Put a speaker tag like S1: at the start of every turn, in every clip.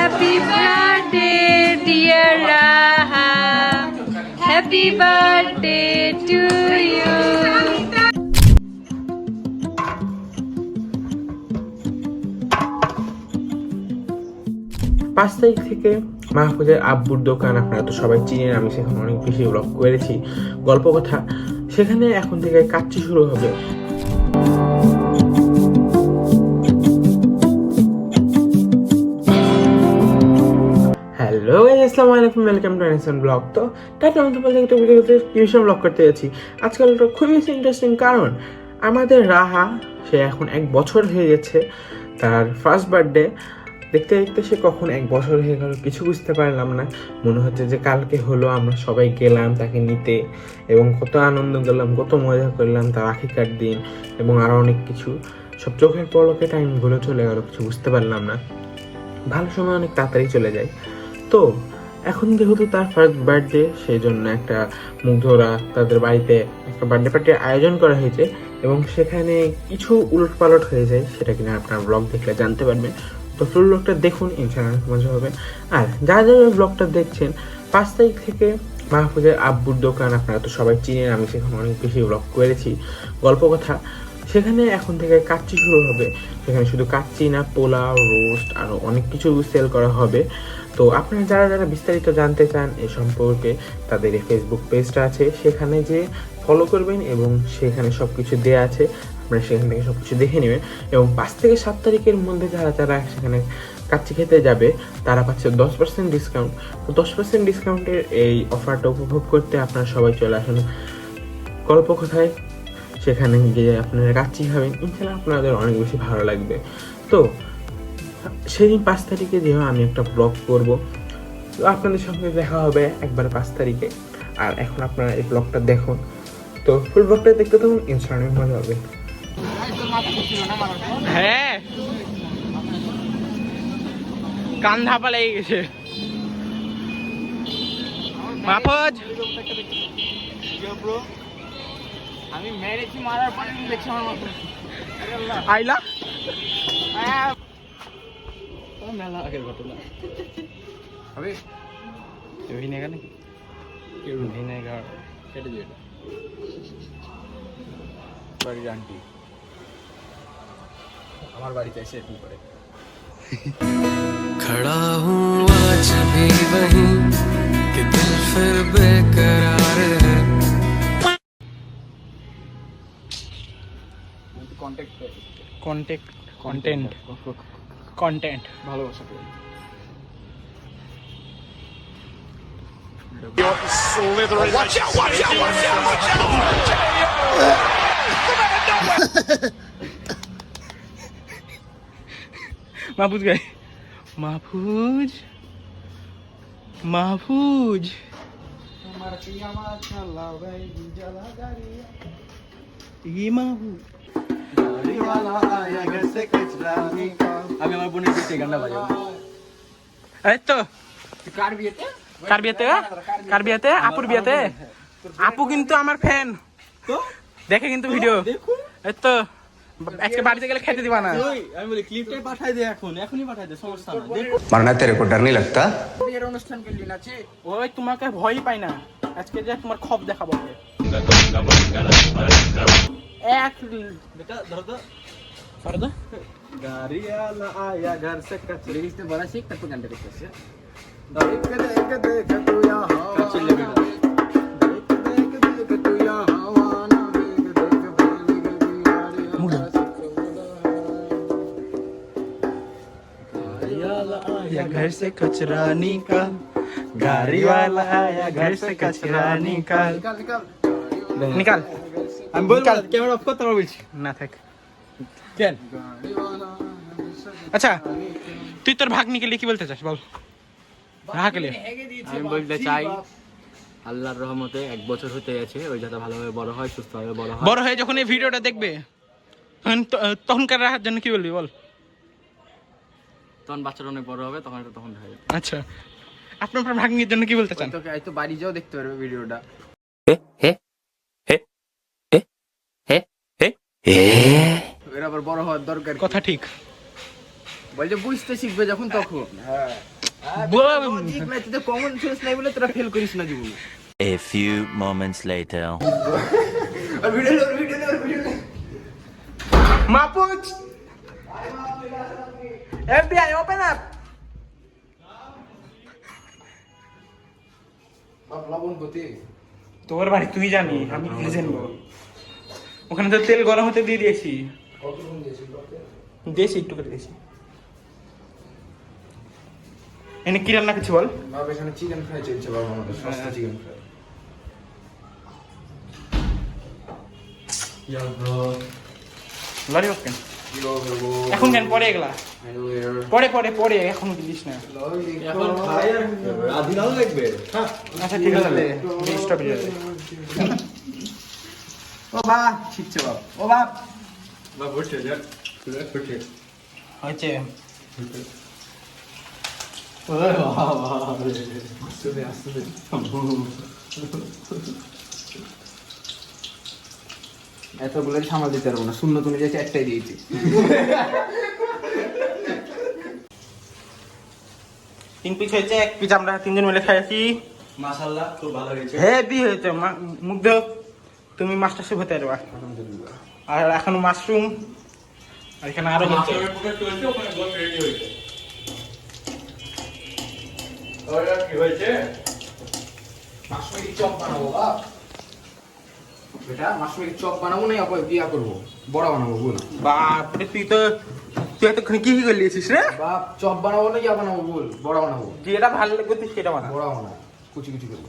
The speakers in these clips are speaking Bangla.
S1: Happy birthday, dear Raha. Happy birthday to you.
S2: 5 তারিখ থেকে মাহফুজের আব্বুর দোকান আপনারা তো সবাই চিনেন, আমি সেখানে অনেক বেশি ব্লগ করেছি গল্প কথা। সেখানে এখন থেকে কাচ্চি শুরু হবে। হ্যালো গাইস, আসসালামু আলাইকুম, ওয়েলকাম টু আনিসন ব্লগ। তো টাটা মতো বলতে একটা ভিডিওতে টিউশন ব্লগ করতে যাচ্ছি আজকাল। এটা খুবই ইন্টারেস্টিং, কারণ আমাদের রাহা সে এখন 1 বছর হয়ে গেছে, তার ফার্স্ট বার্থডে। দেখতে দেখতে সে কখন 1 বছর হয়ে গেল কিছু বুঝতে পারলাম না। মনে হচ্ছে যে কালকে হলো, আমরা সবাই গেলাম তাকে নিতে এবং কত আনন্দ করলাম, কত মজা করলাম তার আখিকার দিন এবং আরও অনেক কিছু। সব চোখের পলকে টাইমগুলো চলে গেল, কিছু বুঝতে পারলাম না। ভালো সময় অনেক তাড়াতাড়ি চলে যায়। তো এখন যেহেতু তার ফার্স্ট বার্থডে, সেই জন্য একটা মুগ্ধরা তাদের বাড়িতে একটা বার্থডে পার্টির আয়োজন করা হয়েছে এবং সেখানে কিছু উলটপালট হয়ে যায়, সেটা কিনা আপনার ব্লগ দেখলে জানতে পারবেন। তো ফুল ব্লগটা দেখুন, ইনশাআল্লাহ মজা হবে। আর যারা যারা ব্লগটা দেখছেন, 5 তারিখ থেকে মাহফুজের আব্বুর দোকান আপনারা তো সবাই চিনেন, আমি সেখানে অনেক বেশি ব্লগ করেছি গল্প কথা। সেখানে এখন থেকে কাচ্চি শুরু হবে। সেখানে শুধু কাচ্চি না, পোলাও, রোস্ট আরও অনেক কিছু সেল করা হবে। তো আপনারা যারা যারা বিস্তারিত জানতে চান এ সম্পর্কে, তাদের এই ফেসবুক পেজটা আছে, সেখানে যে ফলো করবেন এবং সেখানে সব কিছু দেওয়া আছে, আপনারা সেখান থেকে সব কিছু দেখে নেবেন। এবং 5 থেকে 7 তারিখের মধ্যে যারা যারা সেখানে কাচ্চি খেতে যাবে তারা পাচ্ছে 10% ডিসকাউন্ট। তো 10% ডিসকাউন্টের এই অফারটা উপভোগ করতে আপনারা সবাই চলে আসুন গল্প কথায়। সেখানে গিয়ে আপনারা কাচ্চি খাবেন, ইনশাআল্লাহ আপনাদের অনেক বেশি ভালো লাগবে। তো সেদিন 5 তারিখে যেহেতু আমি একটা ব্লগ করব, তো আপনাদের সঙ্গে দেখা হবে একবার 5 তারিখে। আর এখন আপনারা এই ব্লগটা দেখুন, তো ফুল ব্লগটা দেখতে তখন ইনশাআল্লাহ মজা হবে।
S3: হ্যাঁ, কান ধাপা লেগে গেছে। মাহফুজ, আমি মেরেছি, মারার পরে দেখছি আমার মাথা আইলা। মেলা আগের ঘটনা হবে। ভিনেগার নাকি? ভিনেগার কেটে দিয়ে বাড়ির আন্টি আমার বাড়িতে এসে এরকম করে।
S4: खड़ा हूँ आज भी वहीं कि दिल फिर बेकरार है।
S3: কন্টেন্ট
S2: ভালোবাসা
S3: মাহফুজ গাই, মাহফুজ মাহফুজ
S2: আমি আমার বোনের বিয়েতে গানটা বাজাবো।
S3: এই তো কার বিয়েতে? আপুর বিয়েতে। আপু কিন্তু আমার ফ্যান, তো দেখে কিন্তু ভিডিও। এই তো আজকে বাড়িতে গেলে খেতে দিবা না।
S2: আমি বলি ক্লিপটাই পাঠাই দে, এখনই পাঠাই দে, সমস্যা না। দেখো
S5: मरना तेरे को डर नहीं लगता?
S3: বিয়ের অনুষ্ঠান করলি না ছি, ওই তোমাকে ভয়ই পাই না। আজকে যে তোমার খপ দেখাবো। এক
S2: বেটা ধরো তো,
S3: ধরো তো।
S2: गाड़ी वाला आया घर से कचरे
S3: লিখতে বলা শিখ, তারপর গানটা দেখতেছে।
S2: देख देख देख तू यहाँ
S3: কাচ্চি লেগে গেল।
S2: देख देख तू यहाँ वाना देख देख बेली गली
S3: मुड़ा।
S2: गाड़ी वाला
S3: या घर से कचरा निकाल, गाड़ी वाला आया घर से कचरा निकाल।
S2: निकाल निकाल
S3: निकाल।
S2: আমি বলবো ক্যামেরা অফ করতে পারবো বলছি
S3: না থাক।
S2: কেন?
S3: আচ্ছা, তুই তোর ভাগ্নিকে লিখে কি বলতে চাস বল? রাহাকে লিয়ে।
S6: আমি বলতে চাই, আল্লাহর রহমতে 1 বছর হতে গেছে, ওই যাতে ভালোভাবে বড় হয়, সুস্থভাবে বড় হয়।
S3: বড় হয়ে যখন এই ভিডিওটা দেখবে তখনকার রাহার জন্য কি বলবি বল?
S6: তখন বাচ্চাটা অনেক বড় হবে, তখন এটা তখন হয়ে যাবে।
S3: আচ্ছা, আপনার ভাগ্নির জন্য কি বলতে চান?
S2: তোকে এই তো বাড়ি যাও, দেখতে পারবে ভিডিওটা। এর আবার বড় হওয়ার দরকার
S3: কথা ঠিক।
S2: বলছে বুঝতে শিখবে যখন তখন। হ্যাঁ
S3: লজিক নাই, তুই কমন সেন্স নাই বলে তোরা ফেল করিস না জীবনে।
S5: A few moments later.
S3: মাপুচ FBI open up. তোর বাড়ি তুই জানি, আমি কি জানবো? ওখানে তো তেল গরম হতে দিয়ে দিয়েছি, দিয়েছি একটু করে দিয়েছি। এনে কি রান্না করছি বল?
S2: বাবা এখানে চিকেন ফ্রাই চলছে বাবা, আমাদের সস্তা চিকেন ফ্রাই।
S3: লরি কেন এখন কেন পরে এগুলা পরে পরে পরে এখন দিলিস না। আচ্ছা ঠিক আছে, স্ট্রবেরি ও বা ঠিকছে বাপ, ও বাপ হয়েছে।
S2: এতগুলো সামাল দিতে পারবো না, শূন্য তুমি যে একটাই দিয়েছি।
S3: তিন পিস হয়েছে, এক পিস আমরা তিনজন মিলে খাইছি।
S6: মাশাআল্লাহ খুব ভালো হয়েছে।
S3: হেভি হয়েছে, মুগ্ধ তুমি মাস্টার শেফ হতে পারবা। আর এখন মাশরুম, আর এখানে আরো হচ্ছে।
S2: মাশরুমের চপ বানাবো বাপ, বেটা মাশরুমের চপ বানাবো না, ইয়া করবো বড়া বানাবো। বল
S3: বাপ রে, তুই এতক্ষণ কি কি করে লিয়েছিস রে
S2: বাপ? চপ বানাবো না ইয়া বানাবো? বল বড়া বানাবো।
S3: যেটা ভালো লাগবে তুই সেটা বানা।
S2: বড়া বানাবো কুচি কুচি করে।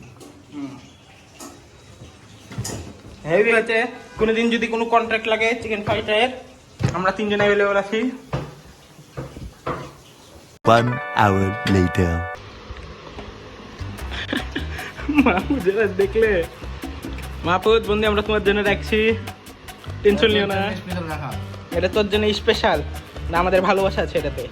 S3: হেভি হচ্ছে। কোনোদিন যদি কোনো কন্ট্রাক্ট লাগে চিকেন ফ্রাইড, আমরা তিনজন অ্যাভেলেবল আছি।
S5: 1 hour later.
S3: মাহমুদ দেখলে, মাহমুদ বন্ধু আমরা তোমার জন্য রাখছি, টেনশন নিও না। এটা তোর জন্য স্পেশাল না, আমাদের ভালোবাসা আছে এটাতে।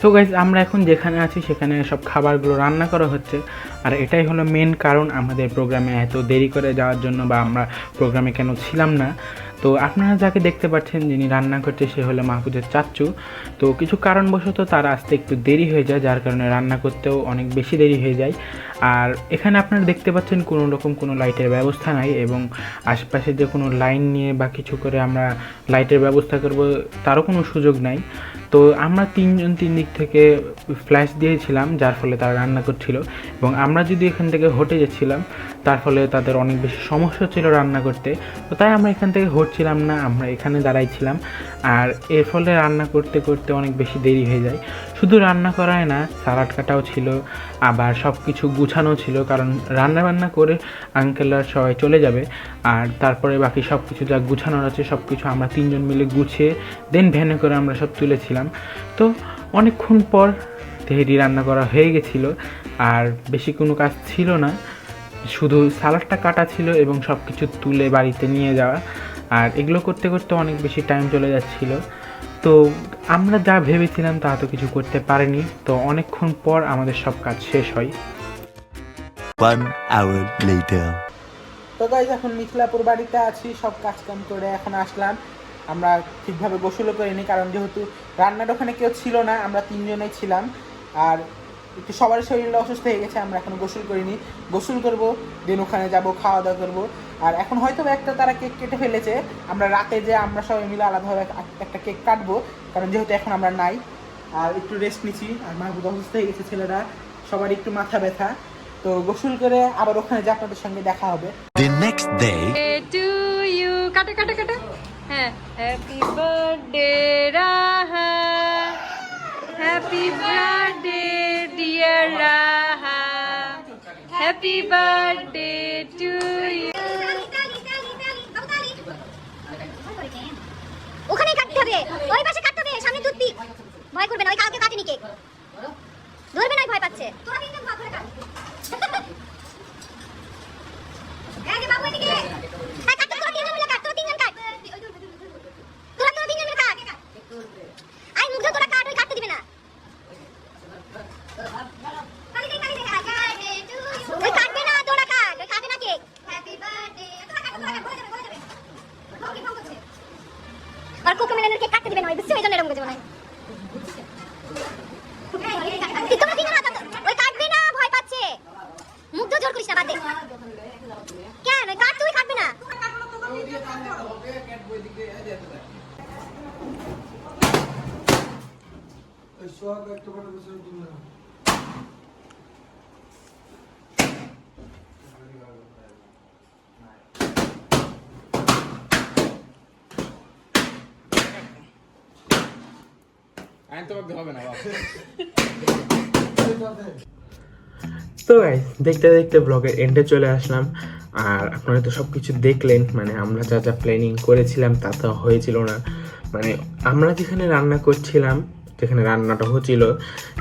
S3: তো গাইজ আমরা এখন যেখানে আছি সেখানে সব খাবারগুলো রান্না করা হচ্ছে, আর এটাই হলো মেন কারণ আমাদের প্রোগ্রামে এত দেরি করে যাওয়ার জন্য, বা আমরা প্রোগ্রামে কেন ছিলাম না। তো আপনারা যাকে দেখতে পাচ্ছেন যিনি রান্না করছে সে হলো মাহফুজের চাচ্চু। তো কিছু কারণবশত তার আসতে একটু দেরি হয়ে যায়, যার কারণে রান্না করতেও অনেক বেশি দেরি হয়ে যায়। আর এখানে আপনারা দেখতে পাচ্ছেন কোনো রকম কোনো লাইটের ব্যবস্থা নাই, এবং আশেপাশে যে কোনো লাইন নিয়ে বা কিছু করে আমরা লাইটের ব্যবস্থা করব তারও কোনো সুযোগ নাই। তো আমরা তিনজন তিন দিক থেকে ফ্ল্যাশ দিয়েছিলাম, যার ফলে তারা রান্না করছিল, এবং আমরা যদি এখান থেকে হটে যাচ্ছিলাম তার ফলে তাদের অনেক বেশি সমস্যা ছিল রান্না করতে। তো তাই আমরা এখান থেকে হটছিলাম না, আমরা এখানে দাঁড়াইছিলাম। আর এর ফলে রান্না করতে করতে অনেক বেশি দেরি হয়ে যায়। শুধু রান্না করায় না, সালাড কাটাও ছিল, আবার সব কিছু গুছানো ছিল, কারণ রান্না বান্না করে আঙ্কেলরা সবাই চলে যাবে, আর তারপরে বাকি সব কিছু যা গুছানোর আছে সব কিছু আমরা তিনজন মিলে গুছিয়ে দেন ভ্যানে করে আমরা সব তুলেছিলাম। তো অনেকক্ষণ পর তেহেরি রান্না করা হয়ে গেছিলো, আর বেশি কোনো কাজ ছিল না, শুধু সালাডটা কাটা ছিল এবং সব কিছু তুলে বাড়িতে নিয়ে যাওয়া। আর এগুলো করতে করতে অনেক বেশি টাইম চলে যাচ্ছিল। তো আমরা যা ভেবেছিলাম তা তো কিছু করতে পারিনি। তো অনেকক্ষণ পর আমাদের সব কাজ শেষ হয়।
S5: 1 hour later.
S3: তো গাইজ এখন মিথিলাপুর বাড়িতে আছি, সব কাজ কাম করে এখন আসলাম। আমরা ঠিকভাবে গোসলও করিনি, কারণ যেহেতু রান্নার ওখানে কেউ ছিল না, আমরা তিনজনেই ছিলাম, আর একটু সবার শরীরটা অসুস্থ হয়ে গেছে। আমরা এখন গোসল করিনি, গোসল করবো, দেন ওখানে যাবো, খাওয়া দাওয়া করবো। আর এখন হয়তো একটা তারা কেক কেটে ফেলেছে, আমরা রাতে যে আমরা সবাই মিলে আলাদাভাবে একটা কেক কাটবো, কারণ যেহেতু এখন আমরা নাই। আর একটু রেস্ট নিচ্ছি, আর মাহবুব অসুস্থ হয়ে গেছে, ছেলেরা সবার একটু মাথা ব্যথা। তো গোসল করে আবার ওখানে যে আপনাদের সঙ্গে দেখা হবে।
S5: The next day.
S1: To you কাটা কাটা কাটা। হ্যাঁ, happy birthday Raha, happy birthday dear Raha, happy birthday to you.
S7: ভয় করবে না, ওই কাউকে কাটেনি কেক। ধরবে না, ভয় পাচ্ছে। তোরা তিনজন ভাগ করে কাট। এই যে বাবু এদিকে। হ্যাঁ কাট, তোরা তিনজন মিলে কাট, তোরা তিনজন কাট। তোরা তিনজন মিলে কাট। আই মুগ্ধ তোরা কাট, ওই কাটতে দিবে না। ওই কাটবে না, তোরা কাট, ওই কাটে না কেক। Happy birthday. তোরা কাট, তোরা কাট, বলে যাবে, বলে যাবে। ওকে ফোন করছে। আর কোকো মেলানের কেক কাটতে দিবে না, ওই বুঝছো, এই জন্য এরকম করছে মনে হয়। তোমরা তিনজন হাত দাও। ওই কাটবে না, ভয় পাচ্ছে। মুগ্ধ জোর করিস না, বাদ দে। কেন কাট, তুই কাটবে না।
S2: তো গাইস, দেখতে দেখতে ব্লগের এন্ডে চলে আসলাম। আর আপনারা তো সব কিছু দেখলেন, মানে আমরা যা যা প্ল্যানিং করেছিলাম তা তো হয়েছিল না। মানে আমরা যেখানে রান্না করছিলাম, যেখানে রান্নাটা হচ্ছিল,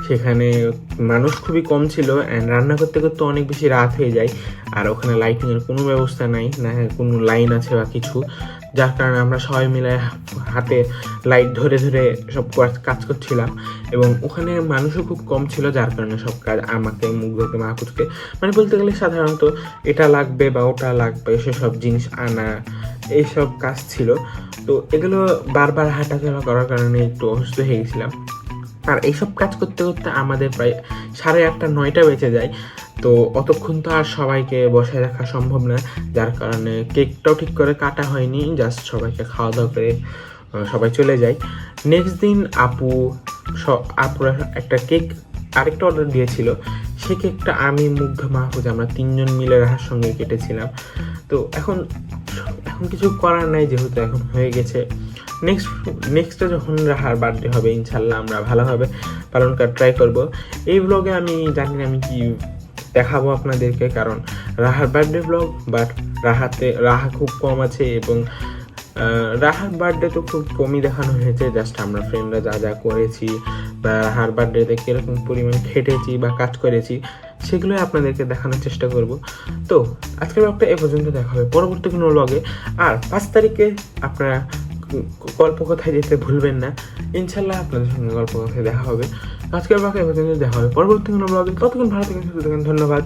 S2: সেখানে মানুষ খুবই কম ছিল অ্যান্ড রান্না করতে করতে অনেক বেশি রাত হয়ে যায়। আর ওখানে লাইটিংয়ের কোনো ব্যবস্থা নাই, না কোনো লাইন আছে বা কিছু, যার কারণে আমরা সবাই মিলে হাতে লাইট ধরে ধরে সব কাজ করছিলাম। এবং ওখানে মানুষও খুব কম ছিল, যার কারণে সব কাজ আমাকে, মুগ্ধকে, মাহফুজকে, মানে বলতে গেলে সাধারণত এটা লাগবে বা ওটা লাগবে সেসব জিনিস আনা, এইসব কাজ ছিল। তো এগুলো বারবার হাঁটাচলা করার কারণে একটু অসুস্থ হয়ে গেছিলাম। আর এইসব কাজ করতে করতে আমাদের প্রায় 8:30 9টা বেঁচে যায়। তো অতক্ষণ তো আর সবাইকে বসায় রাখা সম্ভব না, যার কারণে কেকটাও ঠিক করে কাটা হয়নি, জাস্ট সবাইকে খাওয়া দাওয়া করে সবাই চলে যায়। নেক্সট দিন আপুরা একটা কেক আরেকটা অর্ডার দিয়েছিল, সে কেকটা আমি, মুগ্ধ, মাহফুজ আমরা 3জন মিলে রাহার সঙ্গে কেটেছিলাম। তো এখন কিছু করার নাই, যেহেতু এখন হয়ে গেছে। নেক্সটে যখন রাহার বার্থডে হবে, ইনশাল্লাহ আমরা ভালোভাবে পালন করার ট্রাই করব। এই ব্লগে আমি জানি না আমি কি দেখাবো আপনাদেরকে, কারণ রাহার বার্থডে ব্লগ, বাট রাহা খুব কম আছে এবং রাহার বার্থডে তো খুব কমই দেখানো হয়েছে। জাস্ট আমরা ফ্রেন্ডরা যা যা করেছি বা রাহার বার্থডেতে কীরকম পরিমাণ খেটেছি বা কাজ করেছি, সেগুলোই আপনাদেরকে দেখানোর চেষ্টা করব। তো আজকের ব্লগটা এ পর্যন্ত দেখা হবে পরবর্তী কোনো ব্লগে। আর 5 তারিখে আপনারা গল্প কথায় যেতে ভুলবেন না, ইনশাল্লাহ আপনাদের সঙ্গে গল্প কথায় দেখা হবে। আজকের ব্লগে এ পর্যন্ত দেখা হবে পরবর্তী কোনো ব্লগে। ততক্ষণ ভালো থাকেন, সুস্থ থাকেন, ধন্যবাদ।